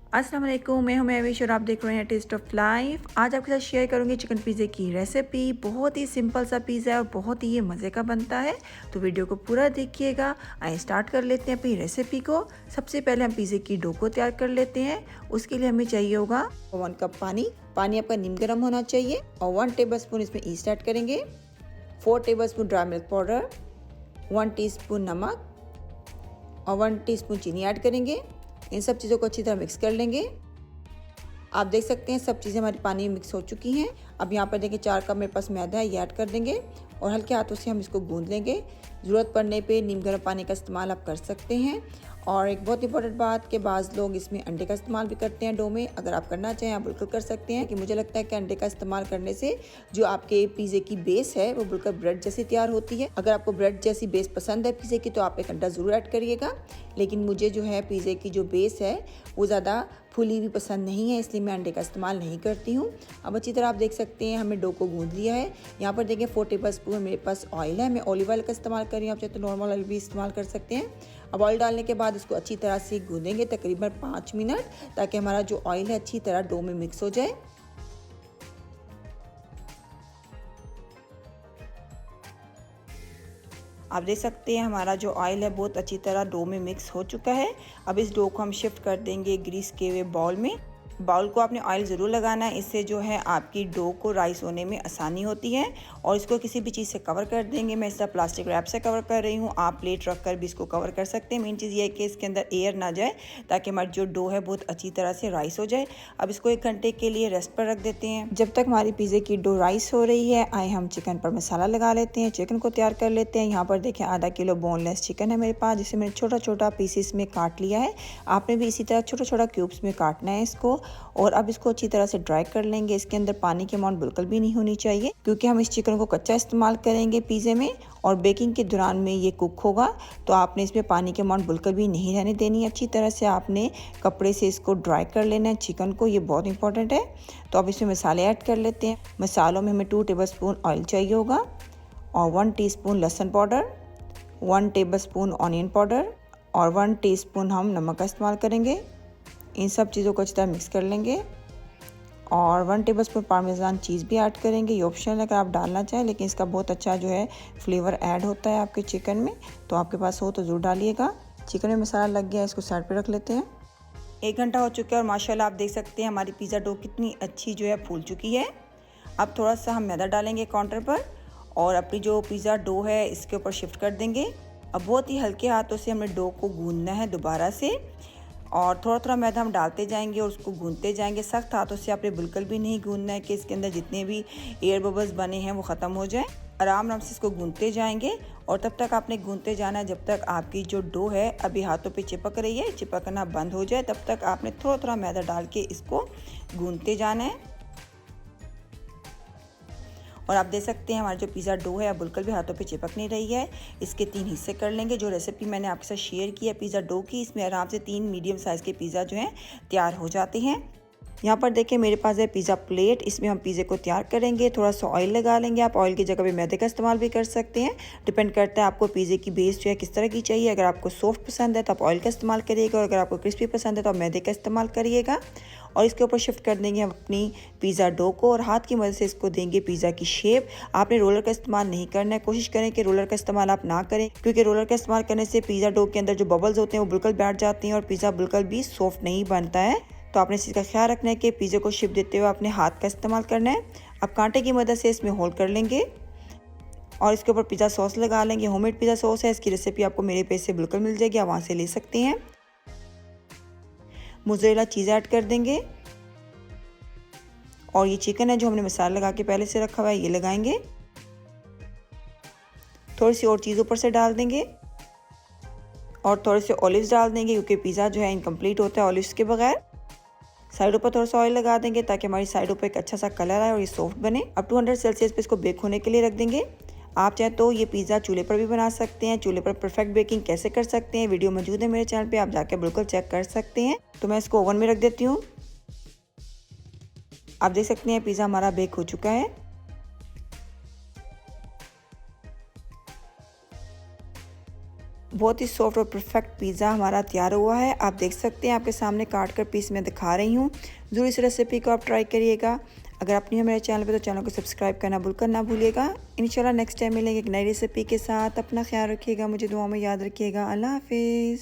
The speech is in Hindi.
अस्सलाम वालेकुम, मैं हूं महविश और आप देख रहे हैं टेस्ट ऑफ लाइफ। आज आपके साथ शेयर करूंगी चिकन पिज़्ज़े की रेसिपी। बहुत ही सिंपल सा पिज़्ज़ा है और बहुत ही ये मज़े का बनता है, तो वीडियो को पूरा देखिएगा। आइए स्टार्ट कर लेते हैं अपनी रेसिपी को। सबसे पहले हम पिज़्ज़े की डो को तैयार कर लेते हैं। उसके लिए हमें चाहिए होगा 1 कप पानी। पानी आपका नीम गर्म होना चाहिए और 1 टेबल स्पून इसमें ईस्ट ऐड करेंगे, 4 table spoon dry milk powder, 1 teaspoon नमक और 1 टीस्पून चीनी ऐड करेंगे। इन सब चीज़ों को अच्छी तरह मिक्स कर लेंगे। आप देख सकते हैं सब चीज़ें हमारी पानी में मिक्स हो चुकी हैं। अब यहाँ पर देखिए 4 कप मेरे पास मैदा है, ये ऐड कर देंगे और हल्के हाथों से हम इसको गूंद लेंगे। ज़रूरत पड़ने पे नीम गर्म पानी का इस्तेमाल आप कर सकते हैं। और एक बहुत इंपॉर्टेंट बात कि बाज़ लोग इसमें अंडे का इस्तेमाल भी करते हैं डो में। अगर आप करना चाहें आप बिल्कुल कर सकते हैं, कि मुझे लगता है कि अंडे का इस्तेमाल करने से जो आपके पिज़्ज़े की बेस है वो बिल्कुल ब्रेड जैसी तैयार होती है। अगर आपको ब्रेड जैसी बेस पसंद है पिज़्ज़े की तो आप एक अंडा ज़रूर ऐड करिएगा, लेकिन मुझे जो है पिज़्ज़े की जो बेस है वो ज़्यादा फुली भी पसंद नहीं है, इसलिए मैं अंडे का इस्तेमाल नहीं करती हूँ। अब अच्छी तरह आप देख सकते हैं हमने डो को गूंद लिया है। यहाँ पर देखिए 4 टेबल स्पून मेरे पास ऑयल है, मैं ऑलिव ऑयल का इस्तेमाल कर रही हूँ, आप चाहे तो नॉर्मल ऑयल भी इस्तेमाल कर सकते हैं। अब ऑयल डालने के बाद इसको अच्छी तरह से गूंदेंगे तकरीबन 5 मिनट, ताकि हमारा जो ऑयल है अच्छी तरह डो में मिक्स हो जाए। आप देख सकते हैं हमारा जो ऑयल है बहुत अच्छी तरह डो में मिक्स हो चुका है। अब इस डो को हम शिफ्ट कर देंगे ग्रीस किए हुए बाउल में। बाउल को आपने ऑयल ज़रूर लगाना है, इससे जो है आपकी डो को राइस होने में आसानी होती है। और इसको किसी भी चीज़ से कवर कर देंगे। मैं इस तरह प्लास्टिक रैप से कवर कर रही हूँ, आप प्लेट रख कर भी इसको कवर कर सकते हैं। मेन चीज़ ये है कि इसके अंदर एयर ना जाए, ताकि हमारी जो डो है बहुत अच्छी तरह से राइस हो जाए। अब इसको 1 घंटे के लिए रेस्ट पर रख देते हैं। जब तक हमारी पिज़्ज़े की डो राइस हो रही है, आए हम चिकन पर मसाला लगा लेते हैं, चिकन को तैयार कर लेते हैं। यहाँ पर देखें आधा किलो बोनलेस चिकन है मेरे पास, जिसे मैंने छोटा छोटा पीसीस में काट लिया है। आपने भी इसी तरह छोटा छोटा क्यूब्स में काटना है इसको। और अब इसको अच्छी तरह से ड्राई कर लेंगे। इसके अंदर पानी की अमाउंट बिल्कुल भी नहीं होनी चाहिए, क्योंकि हम इस चिकन को कच्चा इस्तेमाल करेंगे पिज़्ज़े में और बेकिंग के दौरान में ये कुक होगा। तो आपने इसमें पानी की अमाउंट बिल्कुल भी नहीं रहने देनी। अच्छी तरह से आपने कपड़े से इसको ड्राई कर लेना है चिकन को, ये बहुत इंपॉर्टेंट है। तो अब इसमें मसाले ऐड कर लेते हैं। मसालों में हमें 2 टेबल स्पून ऑयल चाहिए होगा और 1 टीस्पून लहसुन powder, 1 table spoon onion powder और 1 टीस्पून हम नमक का इस्तेमाल करेंगे। इन सब चीज़ों को अच्छी तरह मिक्स कर लेंगे और 1 टेबलस्पून पार्मेज़ान चीज़ भी ऐड करेंगे। ये ऑप्शनल है अगर आप डालना चाहें, लेकिन इसका बहुत अच्छा जो है फ्लेवर ऐड होता है आपके चिकन में, तो आपके पास हो तो ज़रूर डालिएगा। चिकन में मसाला लग गया, इसको साइड पे रख लेते हैं। 1 घंटा हो चुका है और माशाल्लाह आप देख सकते हैं हमारी पिज़्ज़ा डो कितनी अच्छी जो है फूल चुकी है। अब थोड़ा सा हम मैदा डालेंगे काउंटर पर और अपनी जो पिज़्ज़ा डो है इसके ऊपर शिफ्ट कर देंगे। अब बहुत ही हल्के हाथों से हमें डो को गूंदना है दोबारा से, और थोड़ा थोड़ा मैदा हम डालते जाएंगे और उसको गूंदते जाएंगे। सख्त हाथों से आपने बिल्कुल भी नहीं गूंदना है कि इसके अंदर जितने भी एयर बबल्स बने हैं वो ख़त्म हो जाए। आराम आराम से इसको गूंदते जाएंगे और तब तक आपने गूंदते जाना है जब तक आपकी जो डो है अभी हाथों पे चिपक रही है, चिपकना बंद हो जाए तब तक आपने थोड़ा थोड़ा मैदा डाल के इसको गूंदते जाना है। और आप देख सकते हैं हमारा जो पिज़्ज़ा डो है अब बिल्कुल भी हाथों पे चिपक नहीं रही है। इसके 3 हिस्से कर लेंगे। जो रेसिपी मैंने आपके साथ शेयर की है पिज़्ज़ा डो की, इसमें आराम से 3 मीडियम साइज़ के पिज़्ज़ा जो हैं तैयार हो जाते हैं। यहाँ पर देखिए मेरे पास है पिज़्ज़ा प्लेट, इसमें हम पिज़्ज़े को तैयार करेंगे। थोड़ा सा ऑयल लगा लेंगे, आप ऑयल की जगह पे मैदे का इस्तेमाल भी कर सकते हैं। डिपेंड करता है आपको पिज़्ज़े की बेस जो है किस तरह की चाहिए। अगर आपको सॉफ्ट पसंद है तो आप ऑयल का इस्तेमाल करिएगा, और अगर आपको क्रिस्पी पसंद है तो आप मैदे का इस्तेमाल करिएगा। और इसके ऊपर शिफ्ट कर देंगे हम अपनी पिज़्ज़ा डो को और हाथ की मदद से इसको देंगे पिज़्ज़ा की शेप। आपने रोलर का इस्तेमाल नहीं करना है, कोशिश करें कि रोलर का इस्तेमाल आप ना करें, क्योंकि रोलर का इस्तेमाल करने से पिज़्ज़ा डो के अंदर जो बबल्स होते हैं वो बिल्कुल बैठ जाती हैं और पिज़्ज़ा बिल्कुल भी सॉफ्ट नहीं बनता है। तो आपने इस चीज़ का ख्याल रखना है कि पिज़्ज़े को शेप देते हुए अपने हाथ का इस्तेमाल करना है। अब कांटे की मदद से इसमें होल कर लेंगे और इसके ऊपर पिज़्ज़ा सॉस लगा लेंगे। होममेड पिज़्ज़ा सॉस है, इसकी रेसिपी आपको मेरे पेज से बिल्कुल मिल जाएगी, आप वहाँ से ले सकते हैं। मोज़रेला चीज़ ऐड कर देंगे और ये चिकन है जो हमने मसाला लगा के पहले से रखा हुआ है ये लगाएंगे। थोड़ी सी और चीज़ ऊपर से डाल देंगे और थोड़े से ऑलिव्स डाल देंगे, क्योंकि पिज़्ज़ा जो है इनकम्प्लीट होता है ऑलिव्स के बगैर। साइडों पर थोड़ा सा ऑयल लगा देंगे ताकि हमारी साइडों पर एक अच्छा सा कलर आए और ये सॉफ्ट बने। अब 200 सेल्सियस पे इसको बेक होने के लिए रख देंगे। आप चाहे तो ये पिज़्ज़ा चूल्हे पर भी बना सकते हैं। चूल्हे पर परफेक्ट बेकिंग कैसे कर सकते हैं वीडियो मौजूद है मेरे चैनल पे, आप जाकर बिल्कुल चेक कर सकते हैं। तो मैं इसको ओवन में रख देती हूँ। आप देख सकते हैं पिज़्ज़ा हमारा बेक हो चुका है। बहुत ही सॉफ्ट और परफेक्ट पिज़्ज़ा हमारा तैयार हुआ है। आप देख सकते हैं, आपके सामने काट कर पीस मैं दिखा रही हूँ। ज़रूर इस रेसिपी को आप ट्राई करिएगा। अगर आप नहीं हो मेरे चैनल पे तो चैनल को सब्सक्राइब करना बिल्कुल ना भूलिएगा। इंशाल्लाह नेक्स्ट टाइम मिलेंगे एक नई रेसिपी के साथ। अपना ख्याल रखिएगा, मुझे दुआ में याद रखिएगा। अल्लाह हाफिज़।